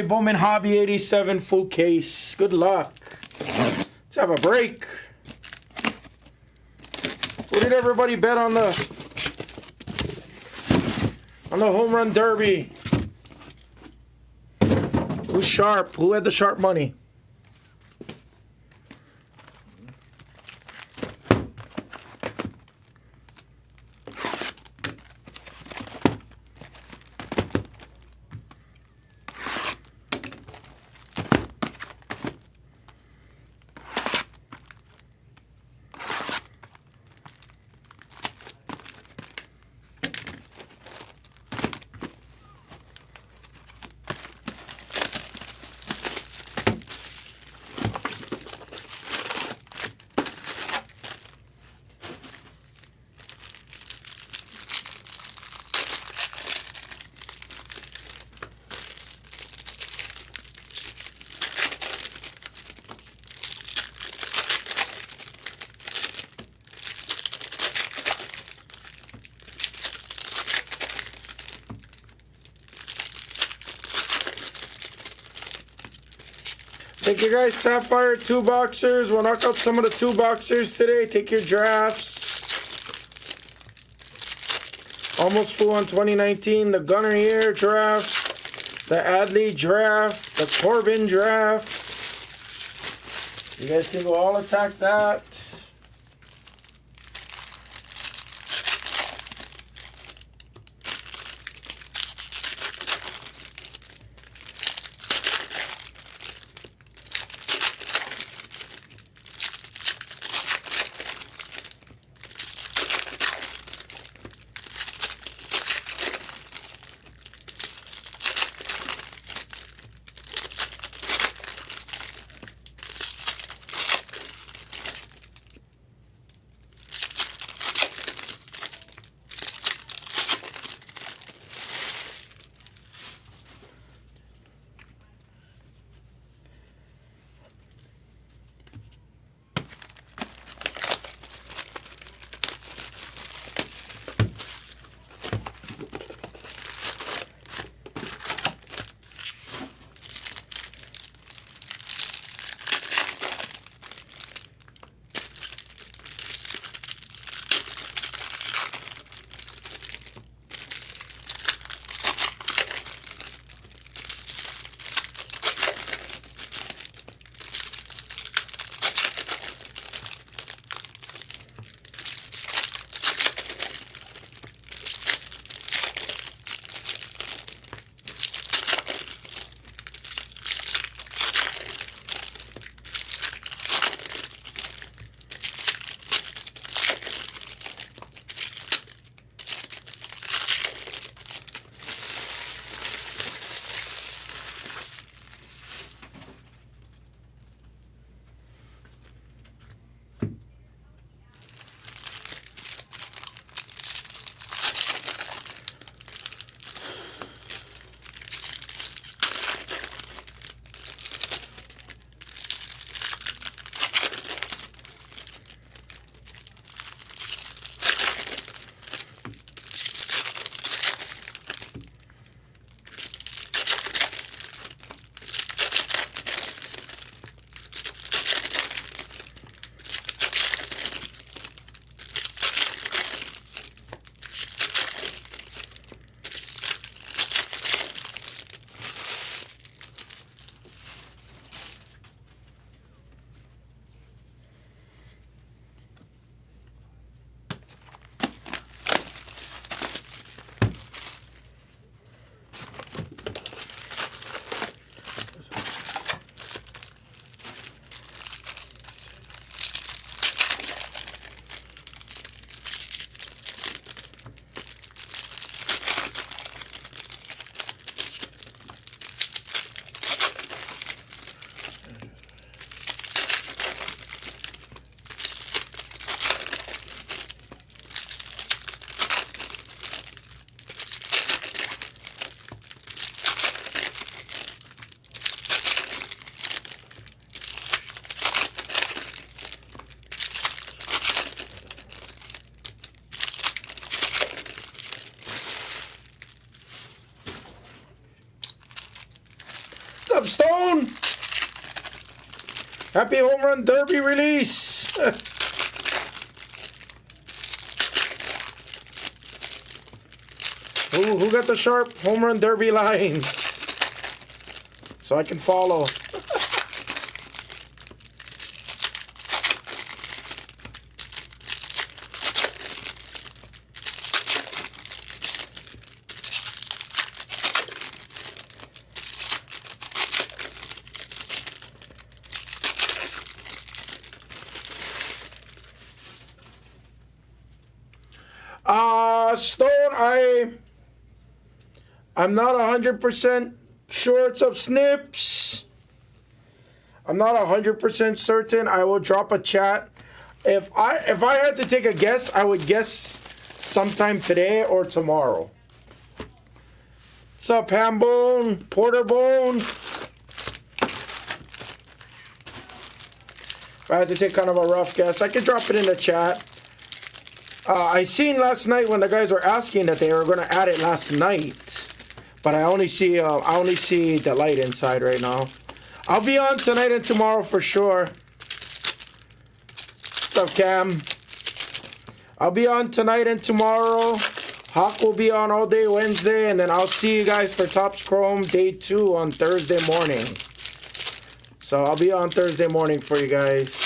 Bowman Hobby 87 full case. Good luck. Let's have a break. What did everybody bet on the home run derby? Who's sharp? Who had the sharp money? Thank you guys, Sapphire 2 boxers. We'll knock out some of the 2 boxers today. Take your drafts. Almost full on 2019. The Gunner here draft. The Adley draft. The Corbin draft. You guys can go all attack that. Stone. Happy Home Run Derby release. Who got the sharp Home Run Derby lines? So I can follow. Stone, I'm not 100% sure it's of Snips. I'm not 100% certain. I will drop a chat. If I had to take a guess, I would guess sometime today or tomorrow. What's up, Hambone? Porterbone? If I had to take kind of a rough guess, I could drop it in the chat. I seen last night when the guys were asking that they were going to add it last night, but I only see the light inside right now. I'll be on tonight and tomorrow for sure. What's up, Cam? I'll be on tonight and tomorrow. Hawk will be on all day Wednesday, and then I'll see you guys for Topps Chrome Day 2 on Thursday morning. So I'll be on Thursday morning for you guys.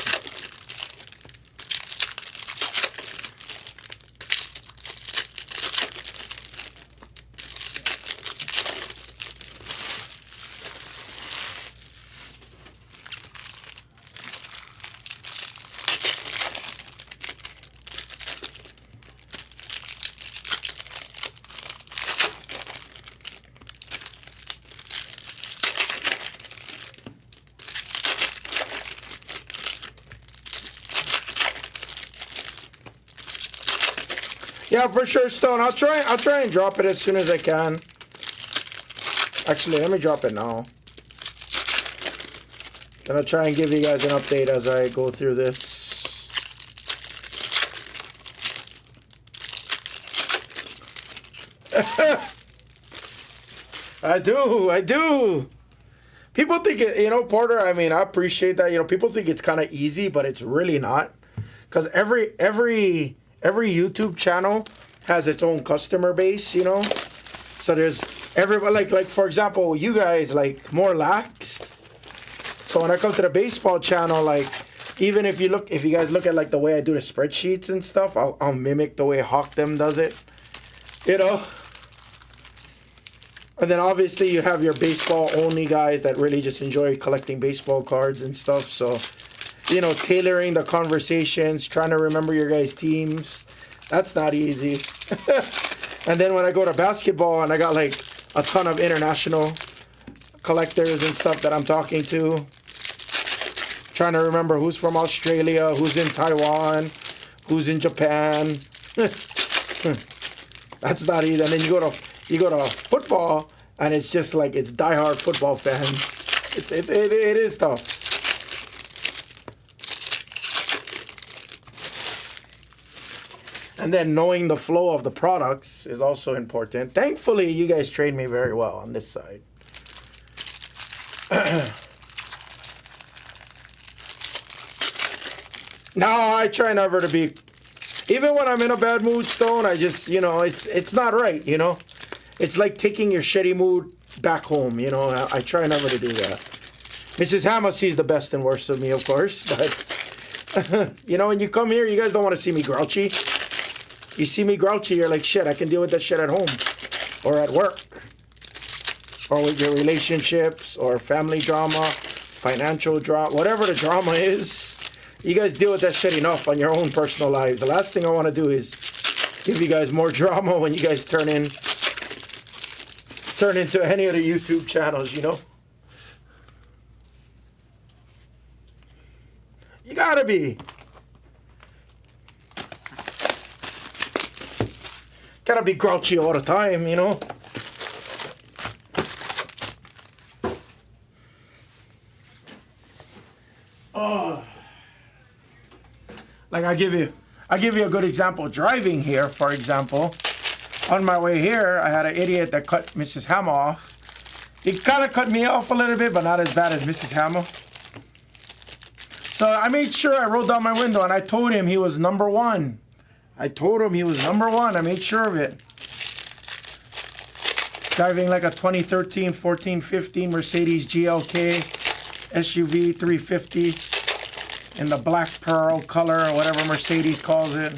Yeah, for sure, Stone. I'll try and drop it as soon as I can. Actually, let me drop it now. Gonna try and give you guys an update as I go through this. I do. People think it, Porter, I mean, I appreciate that. People think it's kind of easy, but it's really not. Because every YouTube channel has its own customer base, So there's everybody, like for example, you guys more laxed. So when I come to the baseball channel, even if you guys look at the way I do the spreadsheets and stuff, I'll mimic the way Hawk them does it, And then obviously you have your baseball only guys that really just enjoy collecting baseball cards and stuff. So, tailoring the conversations, trying to remember your guys' teams, that's not easy. And then when I go to basketball and I got a ton of international collectors and stuff that I'm talking to, trying to remember who's from Australia, who's in Taiwan, who's in Japan. That's not easy. And then you go to football and it's just it's diehard football fans. It is tough. And then knowing the flow of the products is also important. Thankfully, you guys trained me very well on this side. No, I try never to be... Even when I'm in a bad mood, Stone, I just, it's not right, It's like taking your shitty mood back home, I try never to do that. Mrs. Hammer sees the best and worst of me, of course, but... when you come here, you guys don't want to see me grouchy. You see me grouchy, you're like, shit, I can deal with that shit at home or at work or with your relationships or family drama, financial drama, whatever the drama is. You guys deal with that shit enough on your own personal lives. The last thing I want to do is give you guys more drama when you guys turn into any of the YouTube channels, You gotta be. Gotta be grouchy all the time, Oh. I'll give you a good example. Driving here, for example, on my way here, I had an idiot that cut Mrs. Hammer off, He kind of cut me off a little bit, but not as bad as Mrs. Hamill. So I made sure I rolled down my window and I told him he was number one. I told him he was number one. I made sure of it. Driving like a 2013, 14, 15 Mercedes GLK SUV 350 in the black pearl color or whatever Mercedes calls it.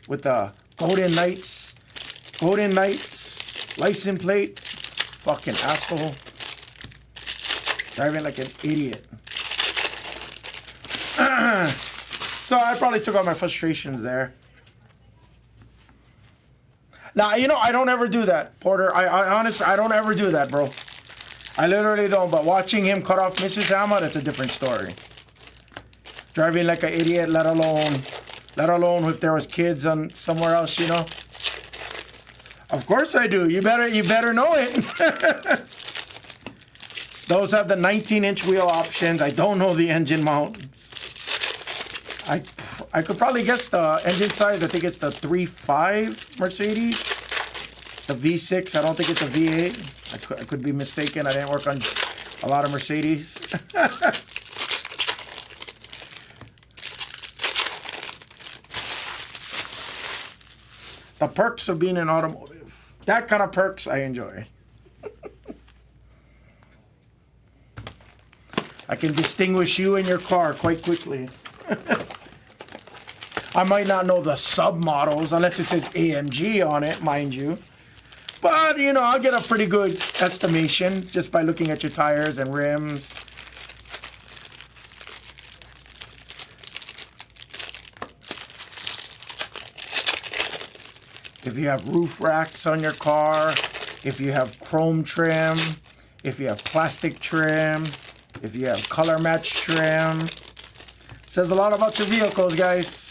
With the Golden Knights license plate. Fucking asshole. Driving like an idiot. So I probably took out my frustrations there. Now, you know, I don't ever do that, Porter. I honestly, I don't ever do that, bro. I literally don't. But watching him cut off Mrs. Hamill, that's a different story. Driving like an idiot, let alone if there was kids on somewhere else, you know. Of course I do. You better know it. Those have the 19-inch wheel options. I don't know the engine mounts. I could probably guess the engine size. I think it's the 3.5 Mercedes. The V6. I don't think it's a V8. I could be mistaken. I didn't work on a lot of Mercedes. The perks of being an automotive. That kind of perks I enjoy. I can distinguish you and your car quite quickly. I might not know the submodels unless it says AMG on it, mind you. But, you know, I'll get a pretty good estimation just by looking at your tires and rims. If you have roof racks on your car, if you have chrome trim, if you have plastic trim, if you have color match trim. Says a lot about your vehicles, guys.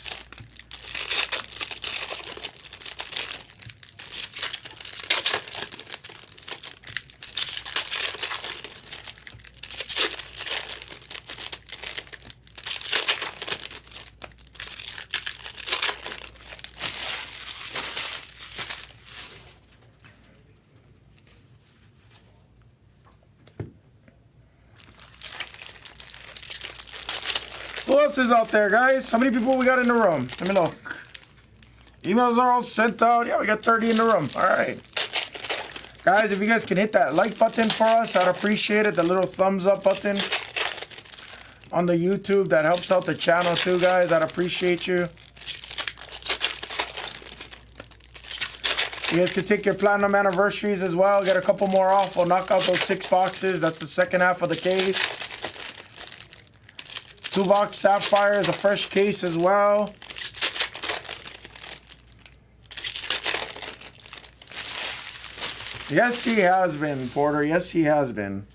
Who else is out there, guys? How many people we got in the room? Let me look. Emails are all sent out. Yeah, we got 30 in the room. All right. Guys, if you guys can hit that like button for us, I'd appreciate it. The little thumbs up button on the YouTube. That helps out the channel too, guys. I'd appreciate you. You guys could take your platinum anniversaries as well. Get a couple more off. We'll knock out those 6 boxes. That's the second half of the case. 2-box Sapphire is a fresh case as well. Yes, he has been, Porter. Yes, he has been.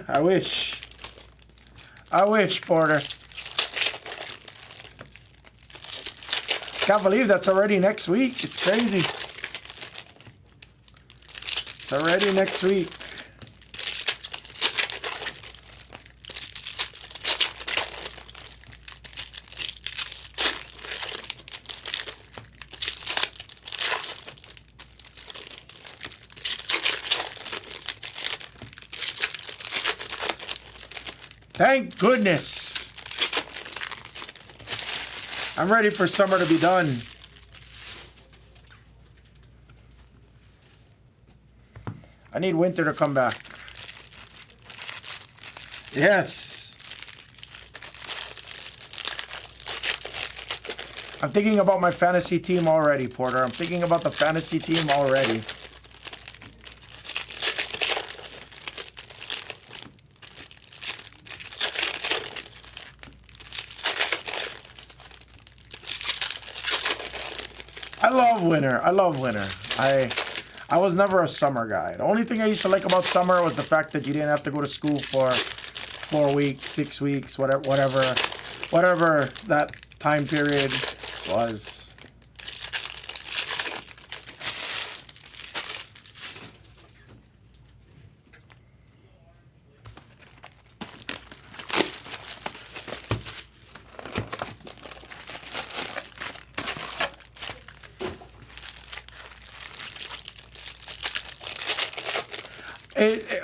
I wish. I wish, Porter. Can't believe that's already next week. It's crazy. It's already next week. Thank goodness. I'm ready for summer to be done. I need winter to come back. Yes. I'm thinking about my fantasy team already, Porter. I'm thinking about the fantasy team already. I love winter. I love winter. I was never a summer guy. The only thing I used to like about summer was the fact that you didn't have to go to school for 4 weeks, 6 weeks, whatever that time period was.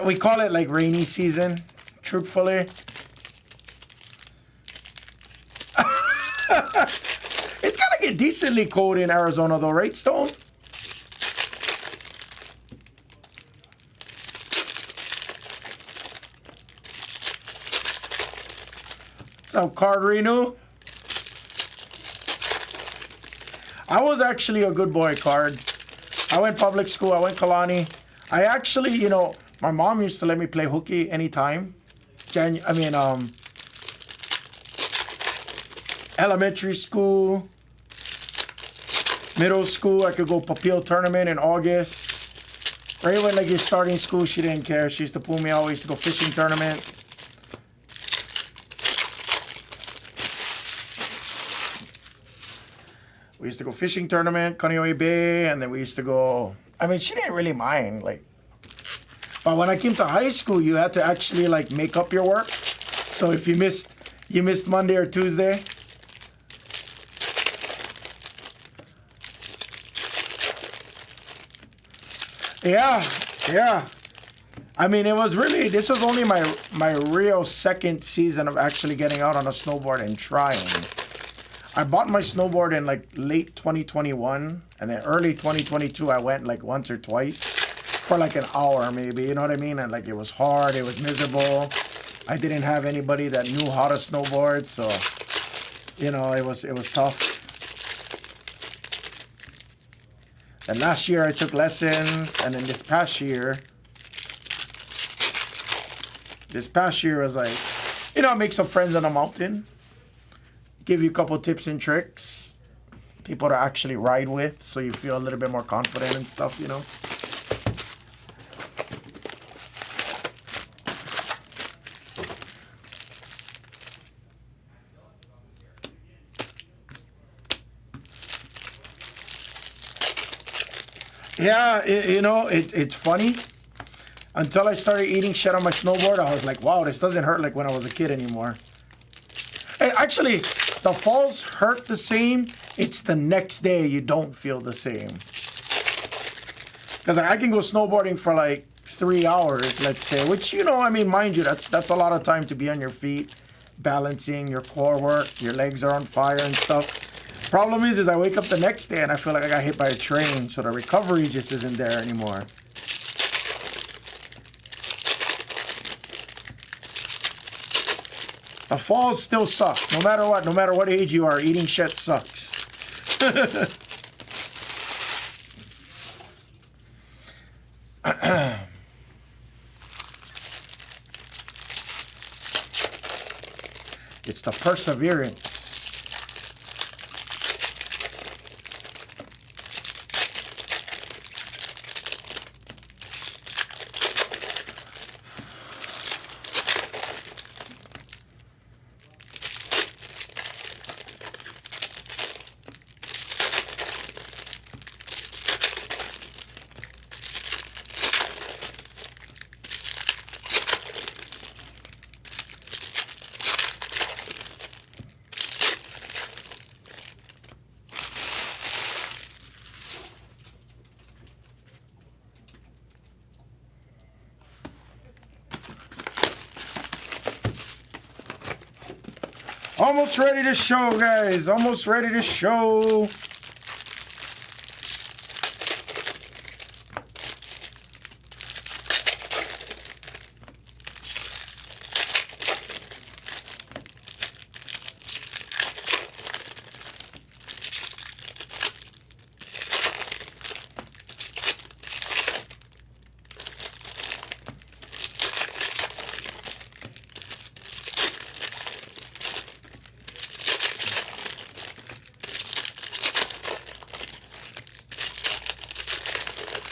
We call it like rainy season, truthfully. It's gotta get decently cold in Arizona though, right, Stone? So card renew. I was actually a good boy, card. I went public school. I went Kalani. I actually, you know, my mom used to let me play hooky anytime. Elementary school, middle school, I could go Papil tournament in August. Right when like you're starting school, she didn't care. She used to pull me out. We used to go fishing tournament. We used to go fishing tournament, Kaneohe Bay, and then we used to go. I mean, she didn't really mind, like. But when I came to high school, you had to actually like make up your work. So if you missed Monday or Tuesday. Yeah. I mean, this was only my real second season of actually getting out on a snowboard and trying. I bought my snowboard in like late 2021, and then early 2022 I went like once or twice for like an hour maybe, you know what I mean? And like it was hard, it was miserable. I didn't have anybody that knew how to snowboard, so you know, it was tough. And last year I took lessons, and then this past year was like, you know, make some friends on the mountain. Give you a couple tips and tricks. People to actually ride with, so you feel a little bit more confident and stuff, you know. Yeah, it's funny. Until I started eating shit on my snowboard, I was like, wow, this doesn't hurt like when I was a kid anymore. Hey, actually, the falls hurt the same. It's the next day you don't feel the same. Because I can go snowboarding for like 3 hours, let's say. Which, you know, I mean, mind you, that's a lot of time to be on your feet, balancing, your core work, your legs are on fire and stuff. Problem is I wake up the next day and I feel like I got hit by a train, so the recovery just isn't there anymore. The falls still suck. No matter what age you are, eating shit sucks. It's the perseverance. Almost ready to show, guys. Almost ready to show.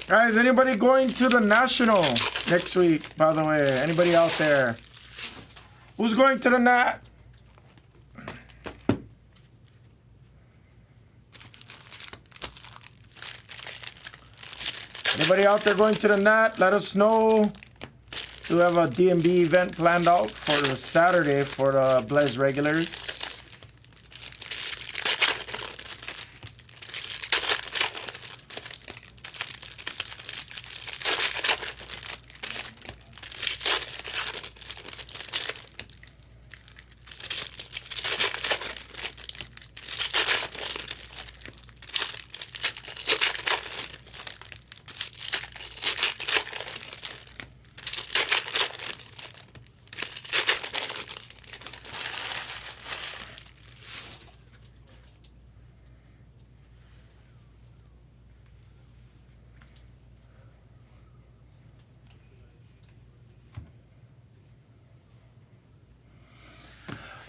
Guys, anybody going to the National next week, by the way? Anybody out there? Who's going to the Nat? Anybody out there going to the Nat? Let us know. We have a DMB event planned out for the Saturday for the Blaze regulars.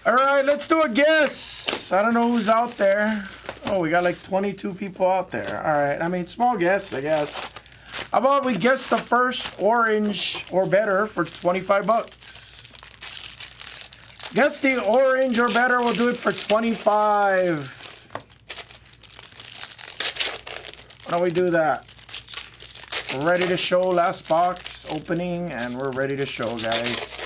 All right, let's do a guess. I don't know who's out there. Oh, we got like 22 people out there. All right, I mean, small guess, I guess. How about we guess the first orange or better for 25 bucks? Guess the orange or better, we'll do it for 25. Why don't we do that? We're ready to show last box opening, and we're ready to show, guys.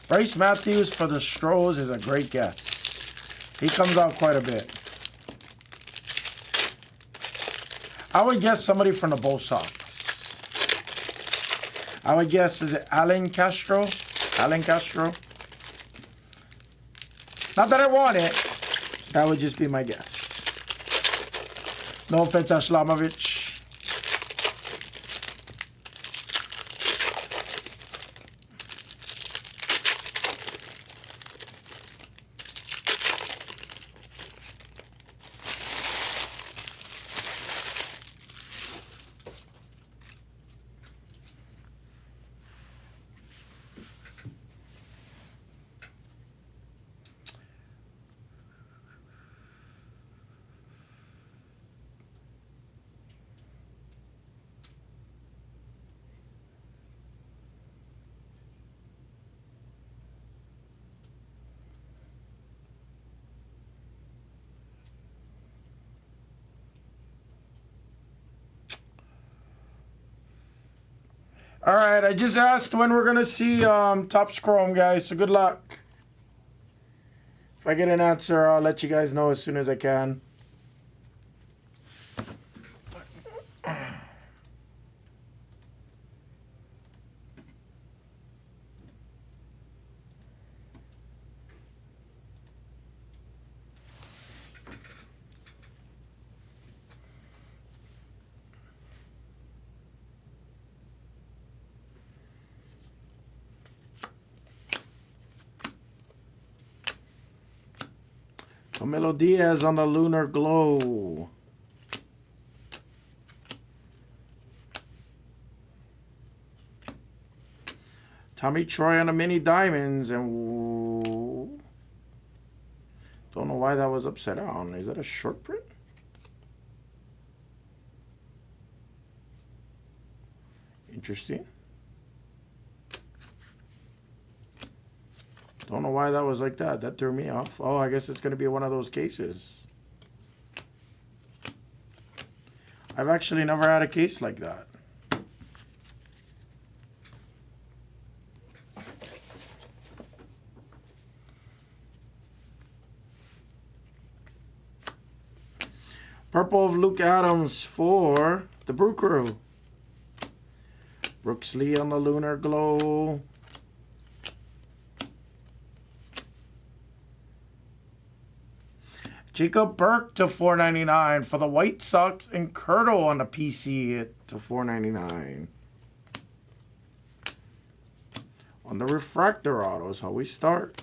Bryce Matthews for the Stros is a great guess. He comes out quite a bit. I would guess somebody from the Bo Sox. I would guess, is it Alan Castro? Alan Castro? Not that I want it. That would just be my guess. No offense, Ashlamovich. All right, I just asked when we're going to see Topps Chrome, guys, so good luck. If I get an answer, I'll let you guys know as soon as I can. Camilo Diaz on the Lunar Glow. Tommy Troy on the Mini Diamonds. And don't know why that was upside down. Is that a short print? Interesting. Don't know why that was like that. That threw me off. Oh, I guess it's going to be one of those cases. I've actually never had a case like that. Purple of Luke Adams for the Brew Crew. Brooks Lee on the Lunar Glow. Jacob Burke to $4.99 for the White Sox, and Curto on the PC to $4.99. On the refractor autos, how we start.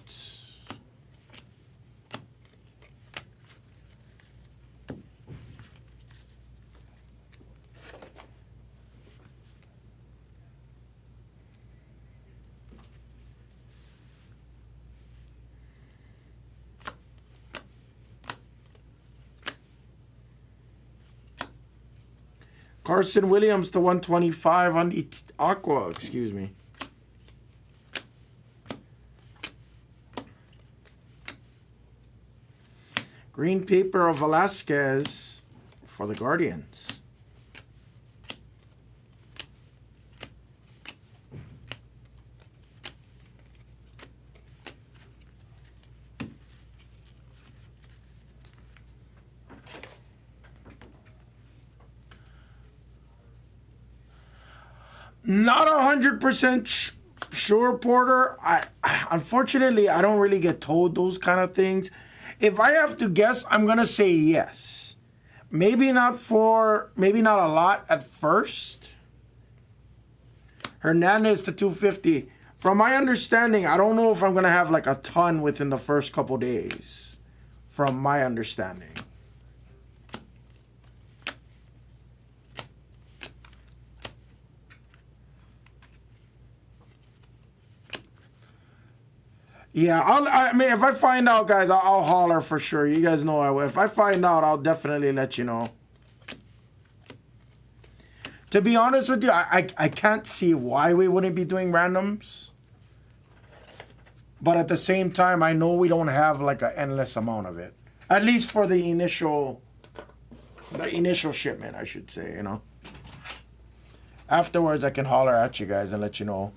Carson Williams to 125 on the Aqua, excuse me. Green paper of Velasquez for the Guardians. Not 100% sure, Porter. I unfortunately I don't really get told those kind of things. If I have to guess, I'm gonna say yes. Maybe not a lot at first. Hernandez to 250. From my understanding, I don't know if I'm gonna have like a ton within the first couple days. From my understanding. Yeah, I mean, if I find out, guys, I'll holler for sure. You guys know I will. If I find out, I'll definitely let you know. To be honest with you, I can't see why we wouldn't be doing randoms. But at the same time, I know we don't have like an endless amount of it. At least for the initial shipment, I should say, you know. Afterwards, I can holler at you guys and let you know.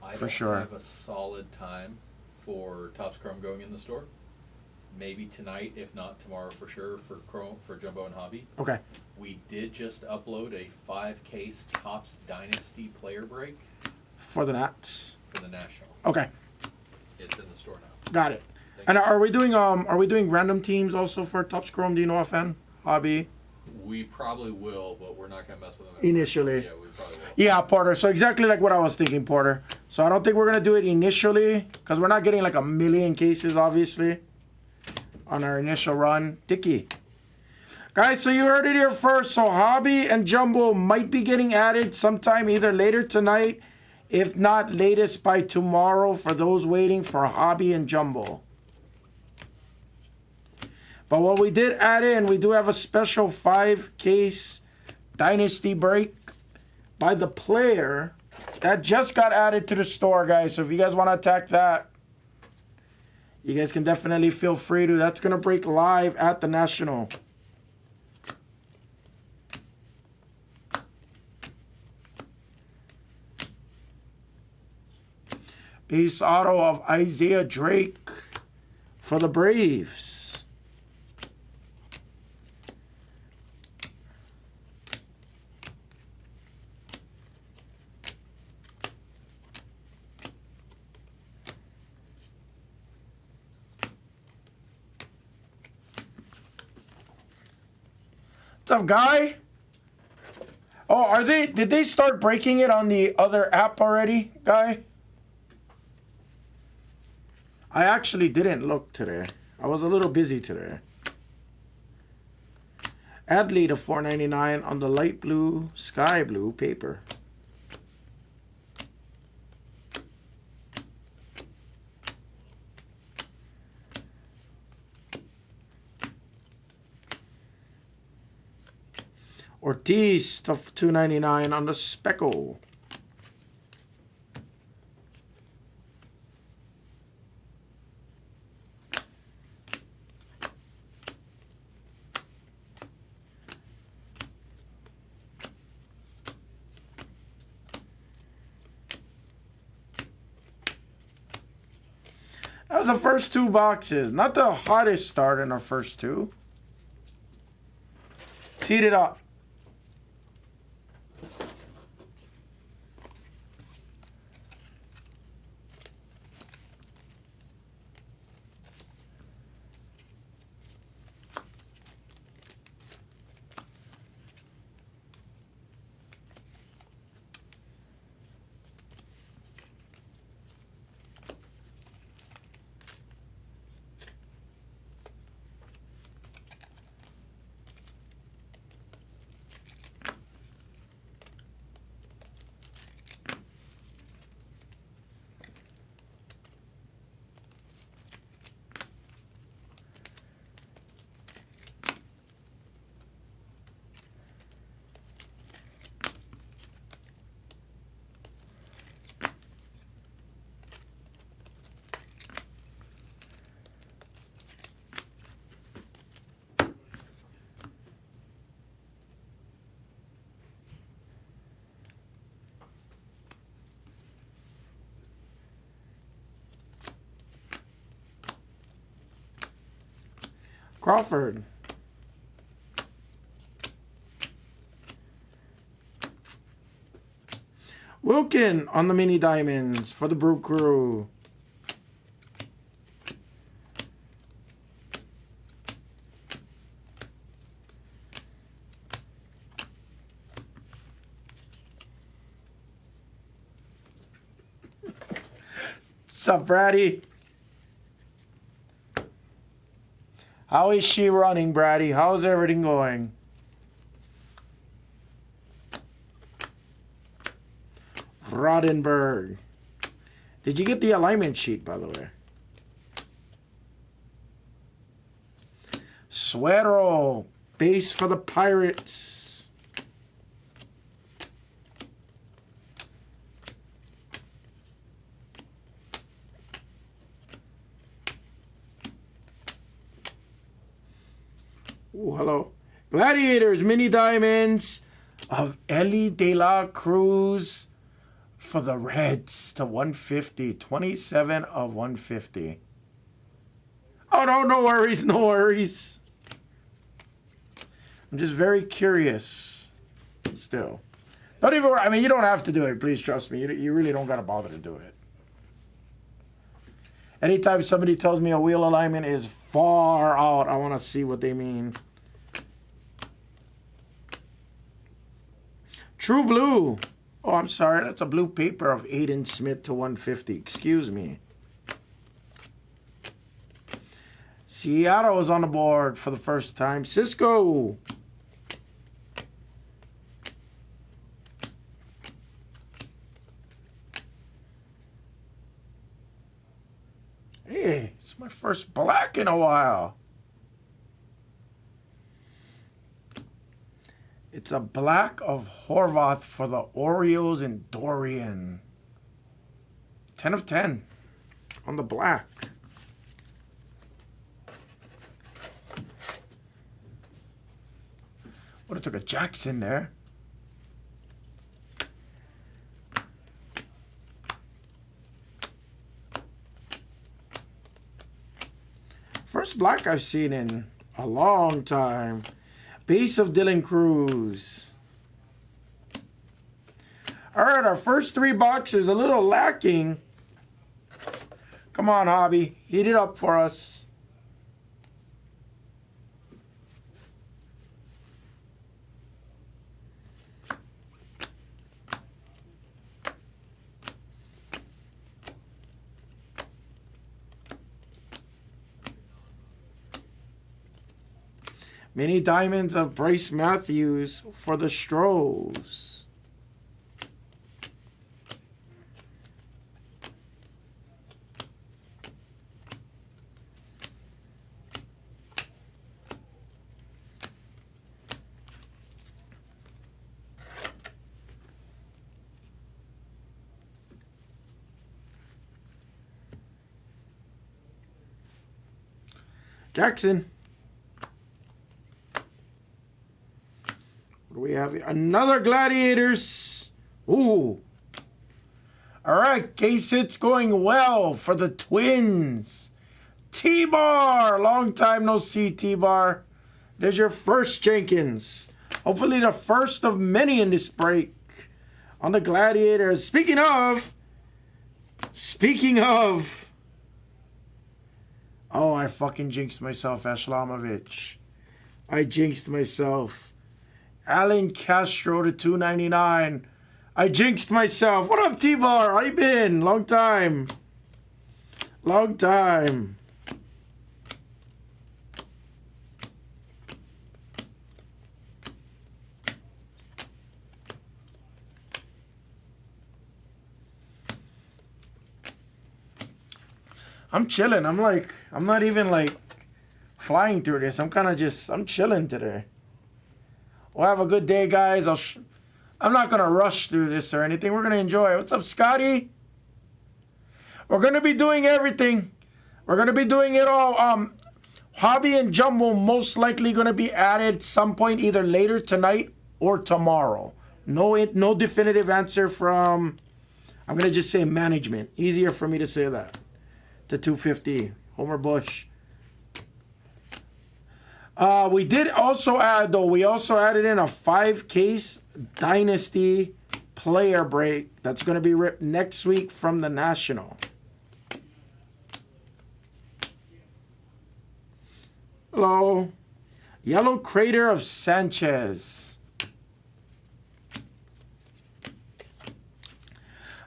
I don't have a solid time for Topps Chrome going in the store. Maybe tonight, if not tomorrow for sure, for Jumbo and Hobby. Okay. We did just upload a 5-case Topps Dynasty player break. For the Nats? For the National. Okay. It's in the store now. Got it. And are we doing random teams also for Topps Chrome? Do you know offhand? Hobby? We probably will, but we're not going to mess with them. Initially. Yeah, we probably will. Yeah, Porter. So exactly like what I was thinking, Porter. So I don't think we're going to do it initially because we're not getting like a million cases, obviously, on our initial run. Dicky. Guys, so you heard it here first. So Hobby and Jumbo might be getting added sometime either later tonight, if not latest by tomorrow for those waiting for Hobby and Jumbo. But what we did add in, we do have a special 5-case Dynasty break by the player that just got added to the store, guys. So if you guys want to attack that, you guys can definitely feel free to. That's going to break live at the National. Base auto of Isaiah Drake for the Braves. What's up, Guy? Oh, did they start breaking it on the other app already, Guy? I actually didn't look today. I was a little busy today. Adley to $4.99 on the light blue, sky blue paper. Ortiz to $2.99 on the speckle. That was the first two boxes. Not the hottest start in our first two. Heat it up. Crawford. Duncan on the mini diamonds for the Brew Crew. What's up, Brady? How is she running, Brady? How's everything going? Rodenberg. Did you get the alignment sheet, by the way? Suero. Base for the Pirates. Ooh, hello. Gladiators, mini diamonds of Ellie De La Cruz for the Reds to 150. 27 of 150. Oh, no, no worries, no worries. I'm just very curious still. Don't even worry. I mean, you don't have to do it. Please trust me. You really don't got to bother to do it. Anytime somebody tells me a wheel alignment is far out, I want to see what they mean. True Blue. Oh, I'm sorry. That's a blue paper of Aiden Smith to 150. Excuse me. Seattle is on the board for the first time. Cisco. Hey, it's my first black in a while. It's a black of Horvath for the Orioles and Dorian. 10 of 10 on the black. Would have took a Jackson there. First black I've seen in a long time. Base of Dylan Cruz. All right, our first 3 boxes a little lacking. Come on, Hobby. Heat it up for us. Mini diamonds of Bryce Matthews for the Stros. Jackson. What do we have here? Another Gladiators. Ooh. All right. Case hits going well for the Twins. T-Bar. Long time no see, T-Bar. There's your first, Jenkins. Hopefully the first of many in this break on the Gladiators. Speaking of. Oh, I fucking jinxed myself, Ashlamovich. I jinxed myself. Alan Castro to 299. I jinxed myself. What up, T-Bar? How you been? Long time. Long time. I'm chilling. I'm not even like flying through this. I'm chilling today. We'll have a good day, guys. I'm not going to rush through this or anything. We're going to enjoy it. What's up, Scotty? We're going to be doing everything. We're going to be doing it all. Hobby and Jumbo most likely going to be added some point either later tonight or tomorrow. No definitive answer from, I'm going to just say management. Easier for me to say that. The 250. Homer Bush. We did also add, though, we also added in a 5-case Dynasty player break that's going to be ripped next week from the National. Hello. Yellow Crater of Sanchez.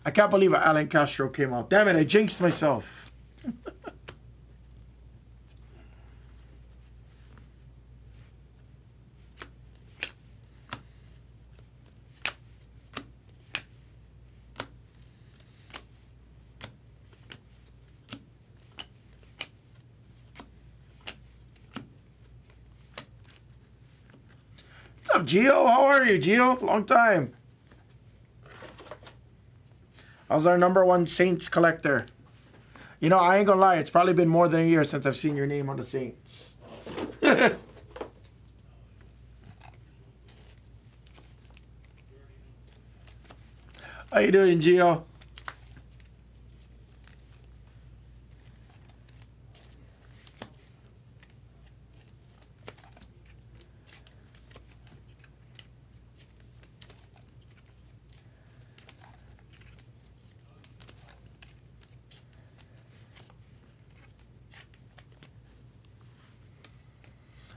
I can't believe Alan Castro came out. Damn it, I jinxed myself. What's up, Gio? How are you, Gio? Long time. How's our #1 Saints collector? You know, I ain't gonna lie. It's probably been more than a year since I've seen your name on the Saints. How you doing, Gio?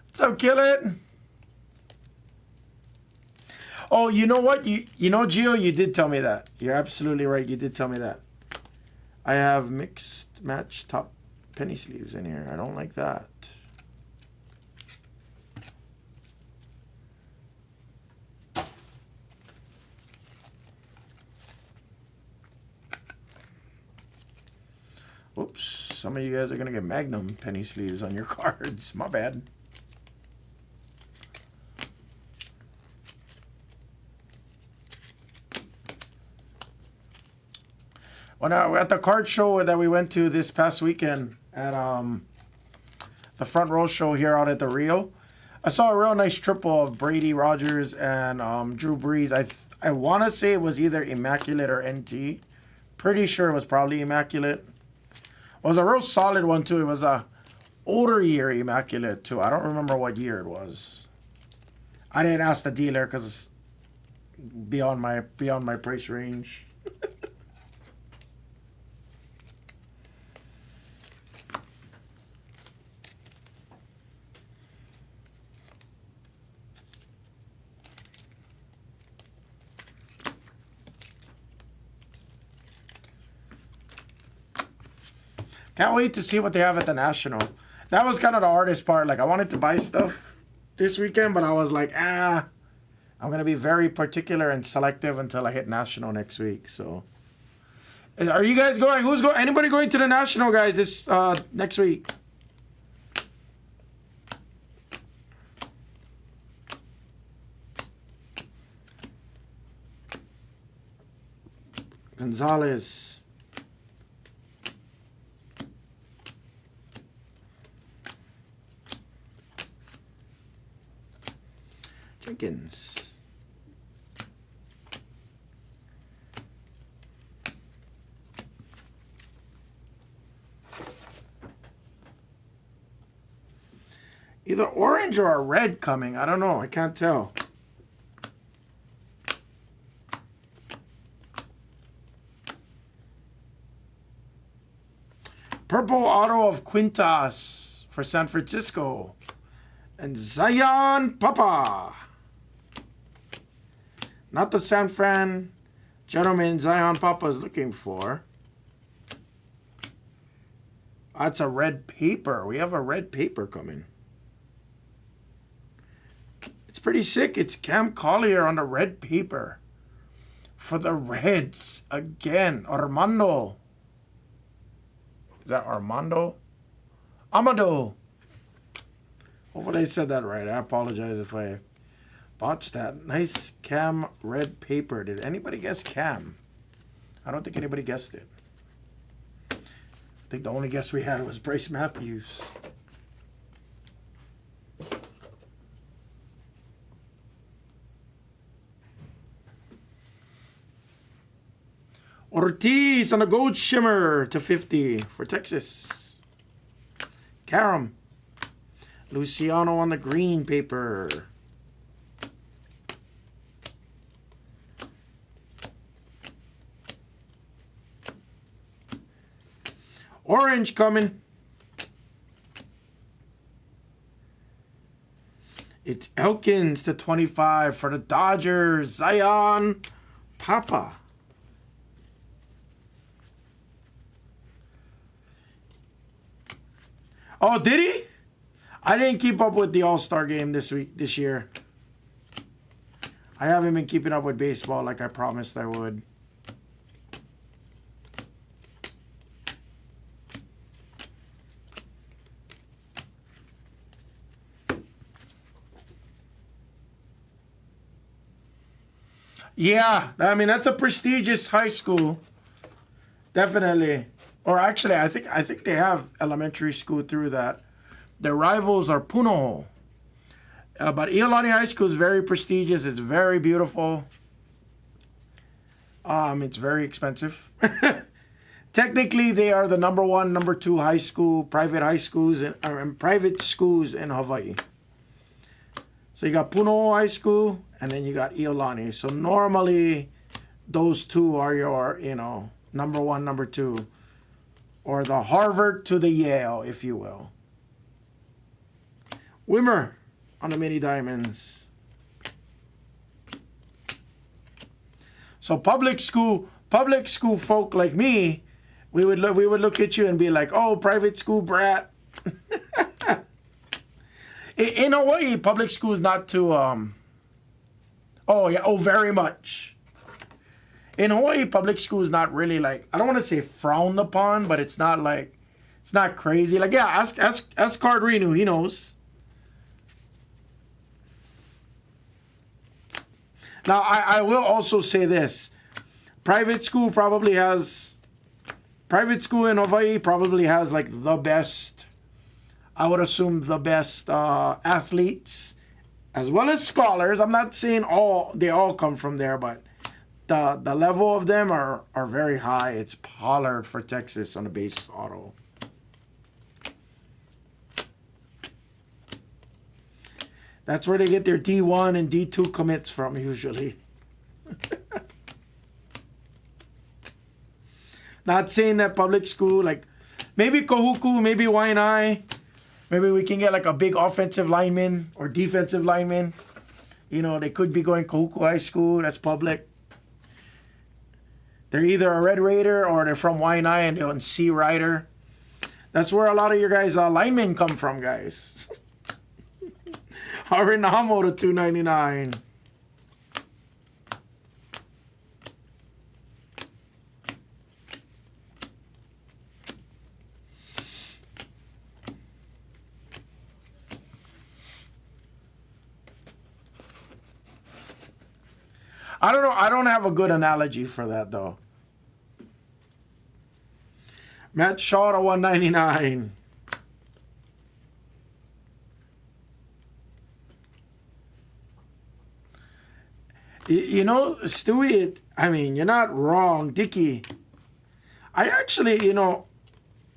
What's up, Kill It? Oh, you know what? You know, Gio, you did tell me that. You're absolutely right. You did tell me that. I have mixed match top penny sleeves in here. I don't like that. Oops. Some of you guys are going to get Magnum penny sleeves on your cards. My bad. When at the card show that we went to this past weekend at the front row show here out at the Rio, I saw a real nice triple of Brady, Rogers, and Drew Brees. I want to say it was either Immaculate or NT. Pretty sure it was probably Immaculate. It was a real solid one too. It was a older year Immaculate too. I don't remember what year it was. I didn't ask the dealer because it's beyond my price range. Can't wait to see what they have at the National. That was kind of the hardest part. Like, I wanted to buy stuff this weekend, but I was like, I'm going to be very particular and selective until I hit National next week. So, are you guys going? Who's going? Anybody going to the National, guys, this next week? Gonzalez. Jenkins. Either orange or a red coming. I don't know. I can't tell. Purple auto of Quintas for San Francisco. And Zion Papa. Not the San Fran gentleman Zion Papa is looking for. That's a red paper. We have a red paper coming. It's pretty sick. It's Cam Collier on the red paper. For the Reds. Again. Armando. Is that Armando? Amado. Hopefully I said that right. I apologize if I botched that. Nice Cam red paper. Did anybody guess Cam? I don't think anybody guessed it. I think the only guess we had was Bryce Matthews. Ortiz on a gold shimmer /50 for Texas. Karam. Luciano on the green paper. Orange coming. It's Elkins to 25 for the Dodgers. Zion Papa. Oh, did he? I didn't keep up with the All-Star game this year. I haven't been keeping up with baseball like I promised I would. Yeah, I mean that's a prestigious high school. Definitely. Or actually, I think they have elementary school through that. Their rivals are Punahou. But Iolani High School is very prestigious. It's very beautiful. It's very expensive. Technically, they are the number 1, number 2 high school, private high schools, and private schools in Hawaii. So you got Punahou High School, and then you got Iolani. So normally, those two are your, number 1, number 2. Or the Harvard to the Yale, if you will. Wimmer on the mini diamonds. So public school folk like me, we would look at you and be like, oh, private school brat. In Hawaii, public school is not too very much. In Hawaii, public school is not really like, I don't want to say frowned upon, but it's not crazy. Like, yeah, ask Card Renu, he knows. Now, I will also say this. Private school in Hawaii probably has like the best, I would assume the best athletes, as well as scholars. I'm not saying they all come from there, but the level of them are very high. It's Pollard for Texas on the base auto. That's where they get their D1 and D2 commits from usually. Not saying that public school, like maybe Kahuku, maybe Waianae, maybe we can get like a big offensive lineman or defensive lineman. They could be going Kahuku High School. That's public. They're either a Red Raider or they're from Waianae and they're on C Rider. That's where a lot of your guys' linemen come from, guys. Harinamo to $2.99. I don't know. I don't have a good analogy for that though. Matt Shaw to $1.99. Stewie, I mean, you're not wrong, Dickie. I actually,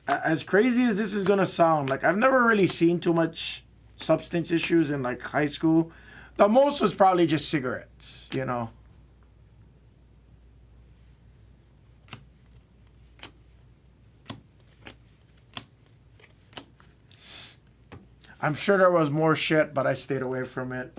as crazy as this is going to sound, like I've never really seen too much substance issues in like high school. The most was probably just cigarettes, I'm sure there was more shit, but I stayed away from it.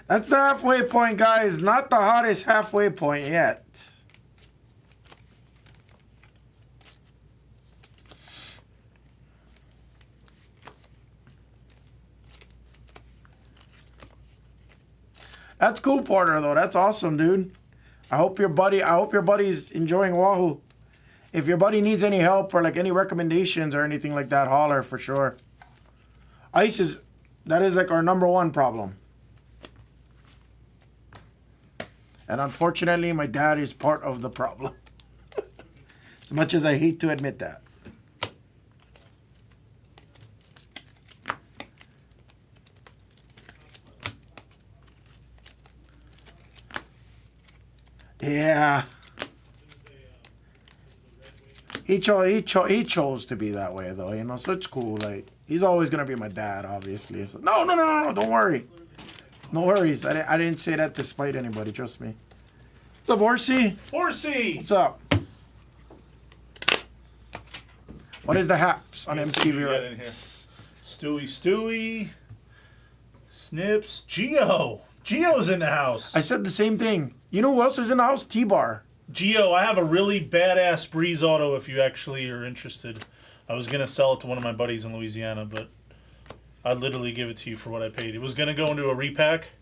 That's the halfway point, guys. Not the hottest halfway point yet. That's cool, Porter, though. That's awesome, dude. I hope your buddy's enjoying Wahoo. If your buddy needs any help or like any recommendations or anything like that, holler for sure. Ice that is like our number 1 problem. And unfortunately, my dad is part of the problem. As much as I hate to admit that. Yeah. He chose to be that way, though, so it's cool. Like, he's always going to be my dad, obviously. So, no, don't worry. No worries. I didn't say that to spite anybody. Trust me. What's up, Horsey? Horsey! What's up? What is the haps on MTV? Stewie. Snips. Gio's in the house. I said the same thing. You know who else is in the house? T-Bar. Gio, I have a really badass Breeze Auto if you actually are interested. I was going to sell it to one of my buddies in Louisiana, but I'd literally give it to you for what I paid. It was going to go into a repack,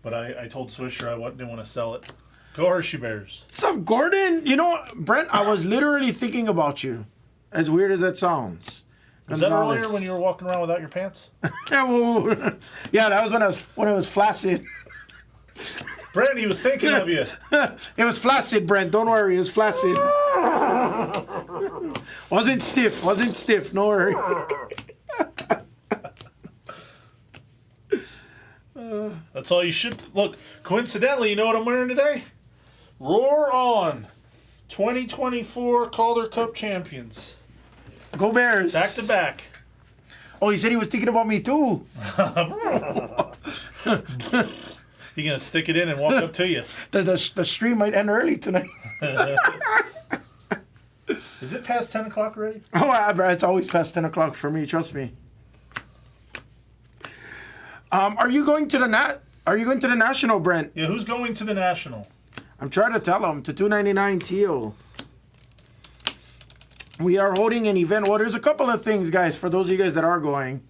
but I told Swisher I didn't want to sell it. Go Hershey Bears. What's up, Gordon? You know, Brent, I was literally thinking about you. As weird as that sounds. Was that earlier when you were walking around without your pants? Yeah, that was when I was flaccid. Brent, he was thinking of you. It was flaccid, Brent. Don't worry, it was flaccid. Wasn't stiff. No worry. That's all you should... Look, coincidentally, you know what I'm wearing today? Roar On. 2024 Calder Cup champions. Go Bears. Back to back. Oh, he said he was thinking about me too. He gonna stick it in and walk up to you. The stream might end early tonight. Is it past 10 o'clock already? Oh, it's always past 10 o'clock for me. Trust me. Are you going to the National, Brent? Yeah, who's going to the National? I'm trying to tell him to 299 Teal. We are holding an event. Well, there's a couple of things, guys, for those of you guys that are going.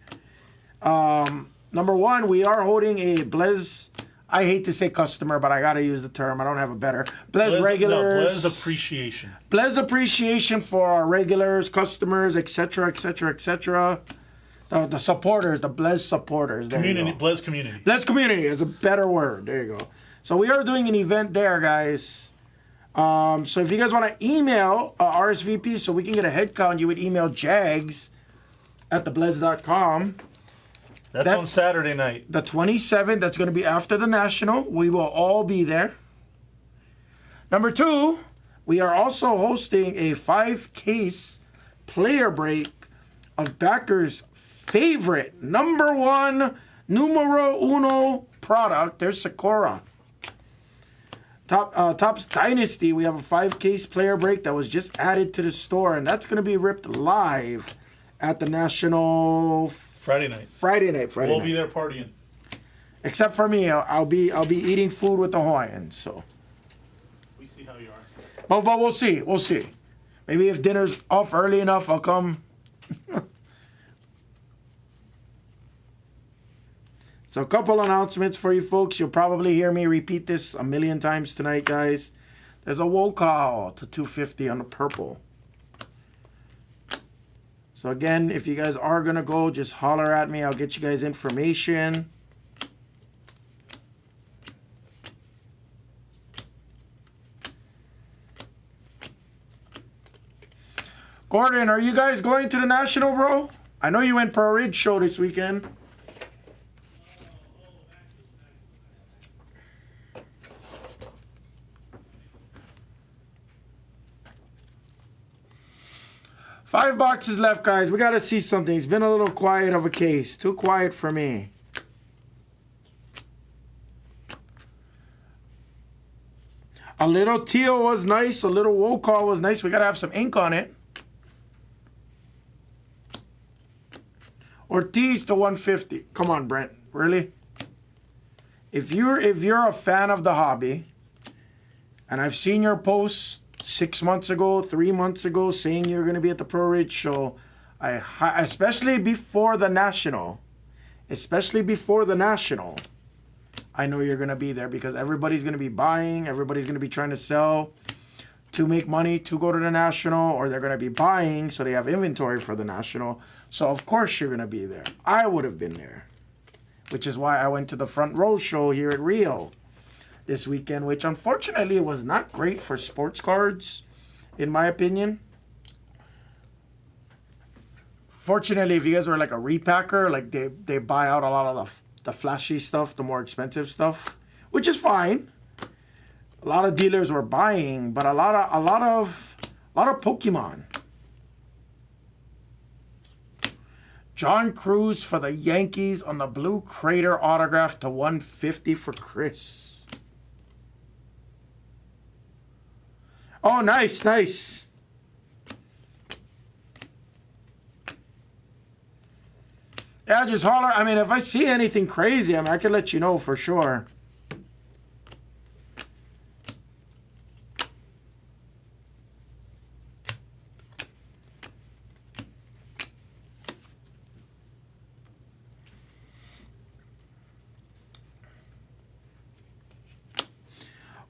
Number one, we are holding a Blez. I hate to say customer, but I got to use the term. I don't have a better. Blez regulars. Blez appreciation. Blez appreciation for our regulars, customers, etc., etc., etc. The supporters, the Blez supporters. Community, Blez community. Blez community is a better word. There you go. So we are doing an event there, guys. So if you guys want to email RSVP so we can get a head count, you would email jags@theblez.com. That's on Saturday night. The 27th, that's going to be after the National. We will all be there. Number two, we are also hosting a 5-case player break of Backer's favorite, number one, numero uno product. There's Sakura. Topps Dynasty, we have a 5-case player break that was just added to the store, and that's going to be ripped live at the National Friday night. We'll be there partying. Except for me, I'll be eating food with the Hawaiians. So we see how you are. But we'll see. Maybe if dinner's off early enough, I'll come. So a couple announcements for you folks. You'll probably hear me repeat this a million times tonight, guys. There's a woe call to 250 on the purple. So again, if you guys are going to go, just holler at me. I'll get you guys information. Gordon, are you guys going to the National, bro? I know you went Pearl Ridge show this weekend. Five boxes left, guys. We got to see something. It's been a little quiet of a case. Too quiet for me. A little teal was nice. A little woe call was nice. We got to have some ink on it. Ortiz to 150. Come on, Brent. Really? If you're a fan of the hobby, and I've seen your posts 6 months ago, 3 months ago, saying you're going to be at the Pro Ridge show, especially before the National, I know you're going to be there because everybody's going to be buying, everybody's going to be trying to sell to make money to go to the National, or they're going to be buying so they have inventory for the National. So of course you're going to be there. I would have been there, which is why I went to the Front Row show here at Rio this weekend, which unfortunately was not great for sports cards, in my opinion. Fortunately, if you guys were like a repacker, like they buy out a lot of the flashy stuff, the more expensive stuff, which is fine. A lot of dealers were buying, but a lot of Pokemon. John Cruz for the Yankees on the blue Crater autograph to 150 for Chris. Oh, nice, nice. Yeah, just holler. I mean, if I see anything crazy, I mean, I can let you know for sure.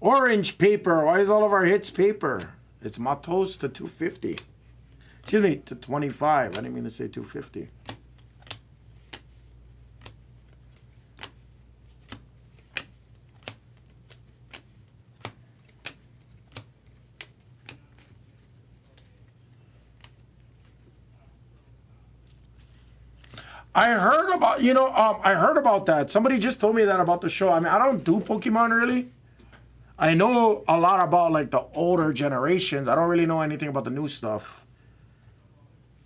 Orange paper. Why is all of our hits paper? It's Matos to 250. Excuse me, to 25. I didn't mean to say 250. I heard about, I heard about that. Somebody just told me that about the show. I mean, I don't do Pokemon really. I know a lot about like the older generations. I don't really know anything about the new stuff.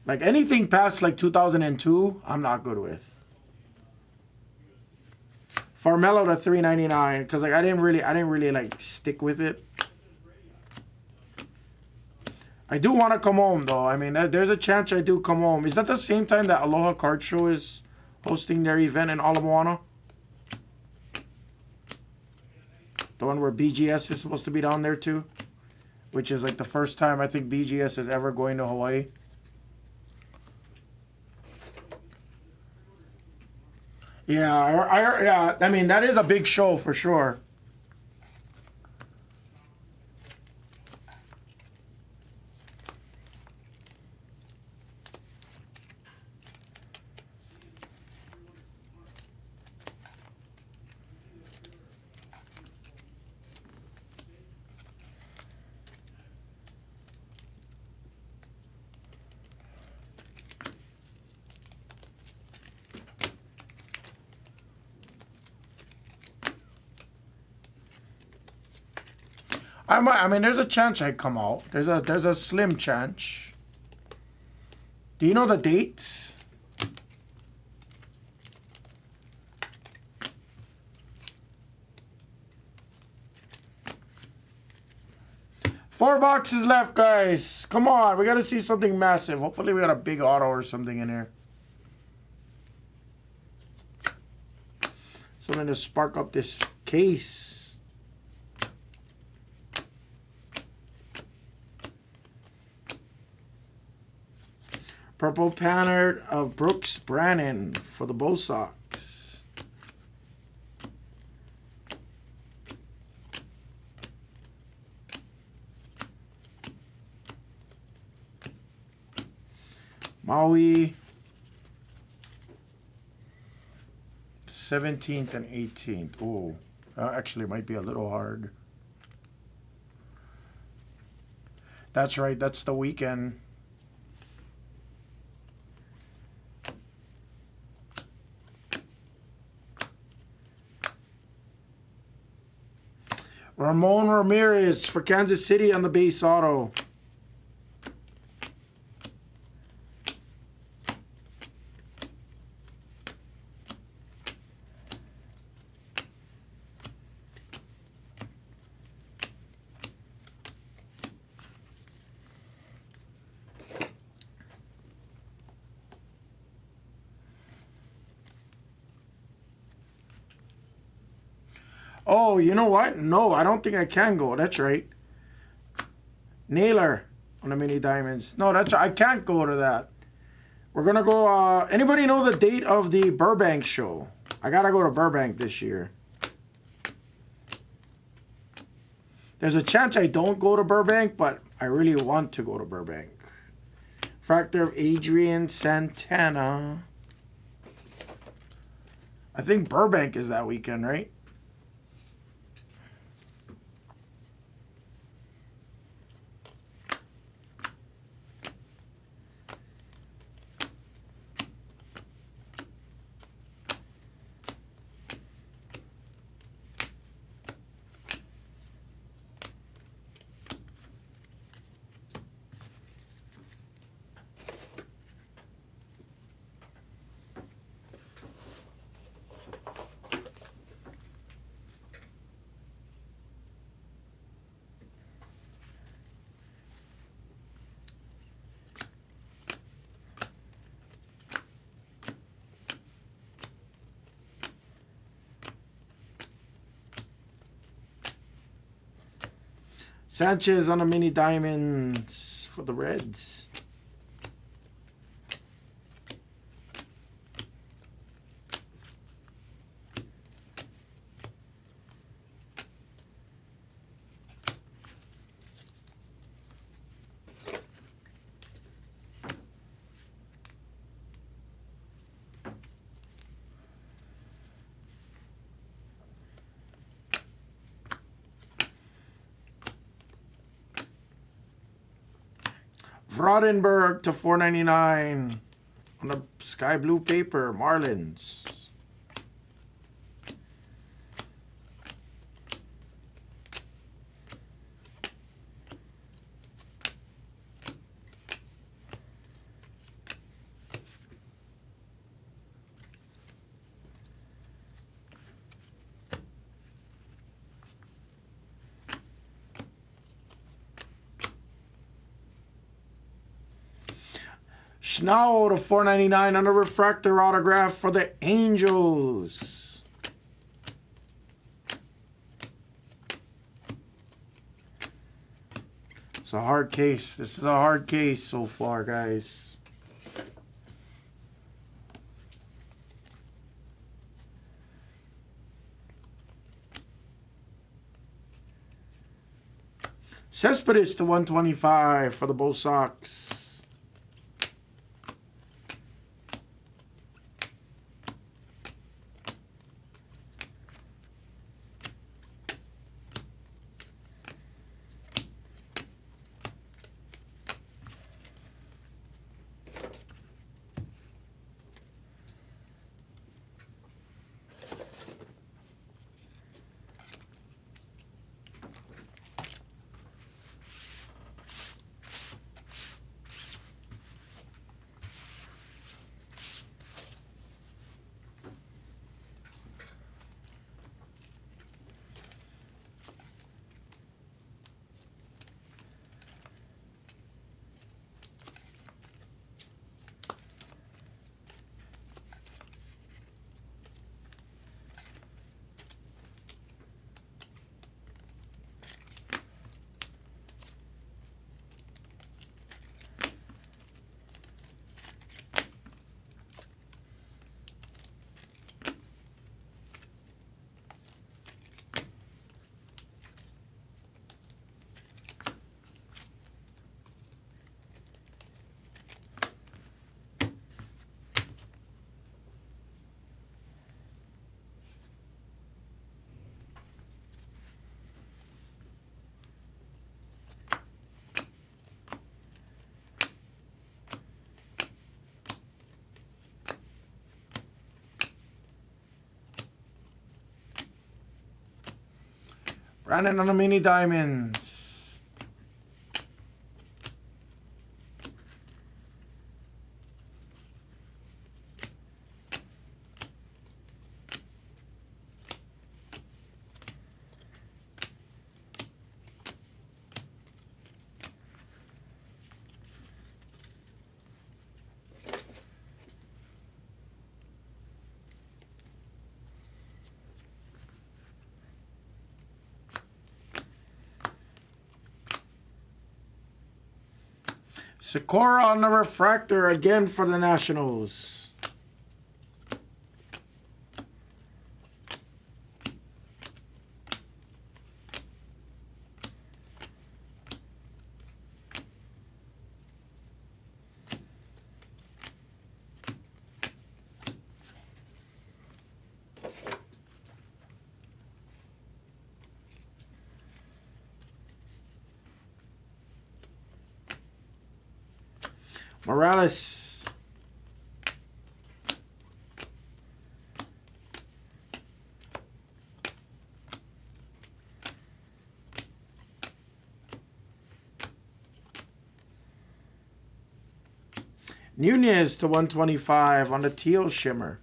Like anything past like 2002, I'm not good with. Farmello to 399 because like I didn't really like stick with it. I do want to come home though. I mean, there's a chance I do come home. Is that the same time that Aloha Card Show is hosting their event in Ala Moana? The one where BGS is supposed to be down there too, which is like the first time I think BGS is ever going to Hawaii. Yeah, I mean that is a big show for sure. I mean, there's a chance I come out. There's a slim chance. Do you know the dates? Four boxes left, guys. Come on, we got to see something massive. Hopefully we got a big auto or something in here. Something to spark up this case. Purple pattern of Brooks Brannan for the Bo Sox. Maui. 17th and 18th. Oh, actually might be a little hard. That's right. That's the weekend. Ramon Ramirez for Kansas City on the base auto. Oh, you know what? No, I don't think I can go. That's right. Naylor on the mini diamonds. No, I can't go to that. We're going to go... anybody know the date of the Burbank show? I got to go to Burbank this year. There's a chance I don't go to Burbank, but I really want to go to Burbank. Fractor of Adrian Santana. I think Burbank is that weekend, right? Sanchez on a mini diamonds for the Reds. Vrodenberg to 499 on the sky blue paper, Marlins. Schnau to 499 on a refractor autograph for the Angels. It's a hard case. This is a hard case so far, guys. Cespedes to 125 for the Bo Sox. Brandon on the mini diamonds. Sikora on the refractor again for the Nationals. Morales. Nunez to 125 on the teal shimmer.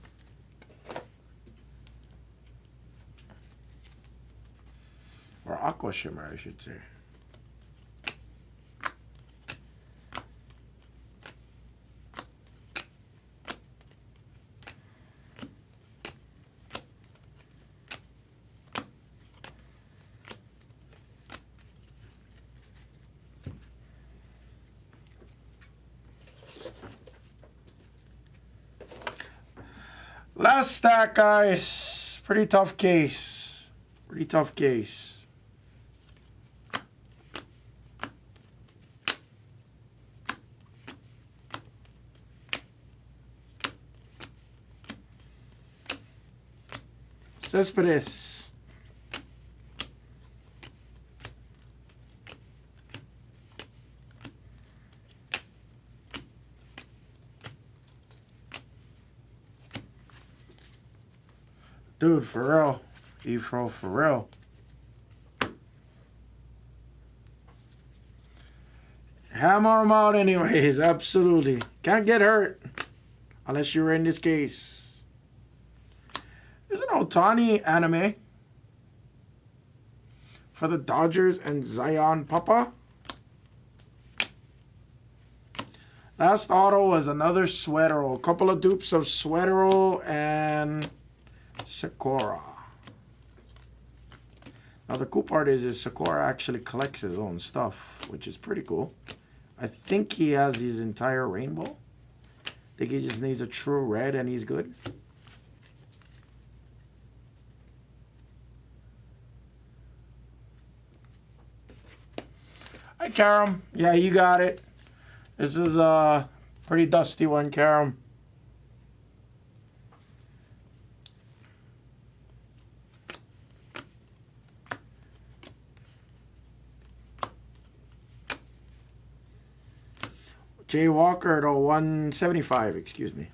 Or aqua shimmer, I should say. Last stack, guys. Pretty tough case. Pretty tough case. Cespedes. Dude, for real. Efro, for real. Hammer him out anyways, absolutely. Can't get hurt. Unless you're in this case. There's an Ohtani anime. For the Dodgers and Zion Papa. Last auto was another Sweatero. A couple of dupes of Sweatero and Sakura. Now the cool part is Sakura actually collects his own stuff, which is pretty cool. I think he has his entire rainbow. I think he just needs a true red and he's good. Hi, Karam. Yeah, you got it. This is a pretty dusty one, Karam. Jay Walker to 175, excuse me.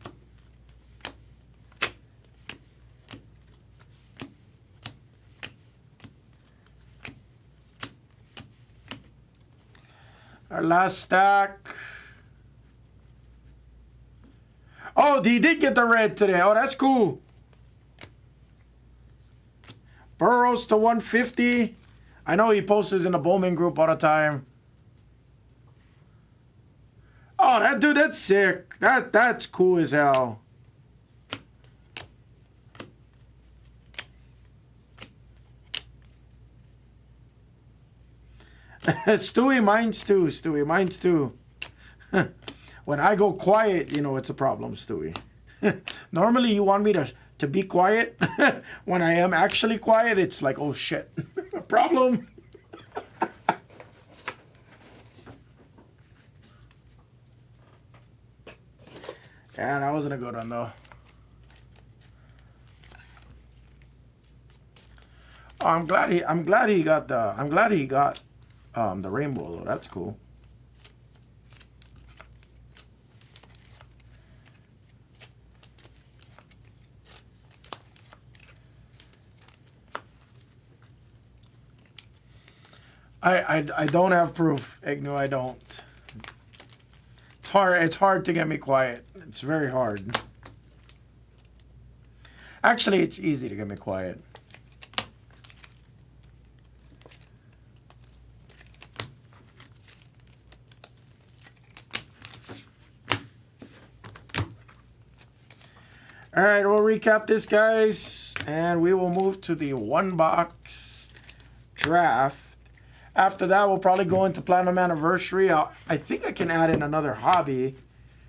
Our last stack. Oh, he did get the red today. Oh, that's cool. Burrows to 150. I know he posts in the Bowman group all the time. Oh, that dude, that's sick. That's cool as hell. Stewie, mine's too. Stewie, mine's too. When I go quiet, you know it's a problem, Stewie. Normally you want me to be quiet. When I am actually quiet, it's like, oh shit. Problem. Yeah, that wasn't a good one though. Oh, I'm glad he got the rainbow though. That's cool. I don't have proof, Ignu. I don't. It's hard to get me quiet. It's very hard. Actually, it's easy to get me quiet. All right, we'll recap this, guys, and we will move to the one box draft. After that, we'll probably go into Platinum Anniversary. I think I can add in another hobby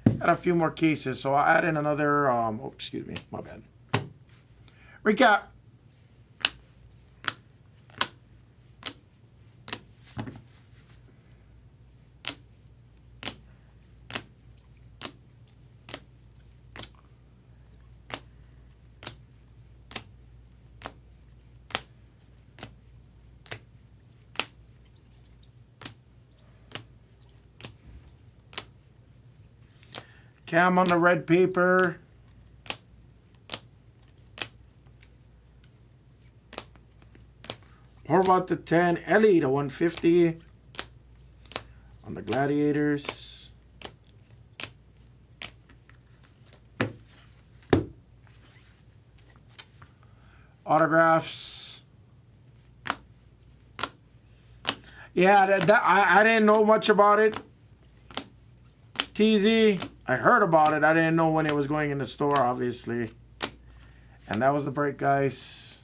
and a few more cases. So I'll add in another, oh, excuse me, my bad. Recap. Cam on the red paper. Horvat to 10. Ellie to 150. On the Gladiators. Autographs. Yeah, I didn't know much about it. TZ. I heard about it. I didn't know when it was going in the store, obviously. And that was the break, guys.